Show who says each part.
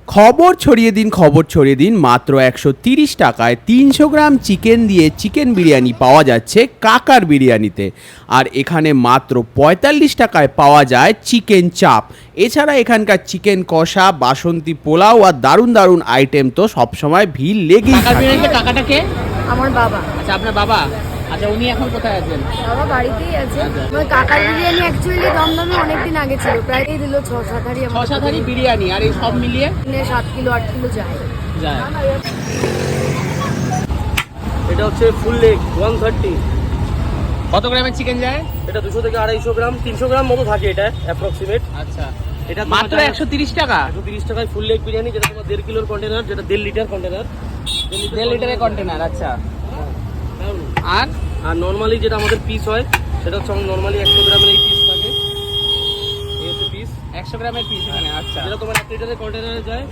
Speaker 1: খবর ছড়িয়ে দিন মাত্র 130 টাকায় 300 গ্রাম চিকেন দিয়ে চিকেন বিরিয়ানি পাওয়া যাচ্ছে কাকার বিরিয়ানিতে। আর এখানে মাত্র 45 টাকায় পাওয়া যায় চিকেন চাপ। এছাড়া এখানকার চিকেন কষা, বাসন্তী পোলাও আর দারুণ দারুণ আইটেম তো সবসময় ভিড় লেগেই
Speaker 2: কাকার
Speaker 1: থাকে।
Speaker 2: বিরিয়ানিতে কাকাটাকে?
Speaker 3: আমার বাবা।
Speaker 2: আচ্ছা, আপনার বাবা। আচ্ছা, উনি এখন কোথায় আছেন?
Speaker 3: বাবা বাড়িতেই আছে। আমার কাকার বিরিয়ানি অ্যাকচুয়ালি দমদমে অনেকদিন আগে ছিল, প্রায় দিল 6-7 হাড়ি।
Speaker 2: 6-7 হাড়ি বিরিয়ানি, আর এই সব মিলিয়ে
Speaker 3: 7 কিলো 8 কিলো যায়।
Speaker 4: এটা হচ্ছে ফুল লেগ 130।
Speaker 2: কত গ্রামের চিকেন যায়?
Speaker 4: এটা 200 থেকে 250 গ্রাম, 300 গ্রাম মতো থাকে এটা অ্যাপ্রক্সিমেট।
Speaker 2: আচ্ছা,
Speaker 4: এটা
Speaker 2: মাত্র 130 টাকা।
Speaker 4: 130 টাকায় ফুল লেগ বিরিয়ানি, যেটা তোমার 1.5 কিলোর কন্টেনার, যেটা 1.5 লিটার কন্টেনার।
Speaker 2: 1.5 লিটারের কন্টেনার। আচ্ছা, আর
Speaker 4: আর নর্মালি যেটা আমাদের পিস হয় সেটা হচ্ছে নর্মালি 100 গ্রামের এই পিস থাকে। এই হচ্ছে পিস,
Speaker 2: 100 গ্রামের পিস এখানে। আচ্ছা,
Speaker 4: যেটা তোমার 1 লিটারের কন্টেনারে যায়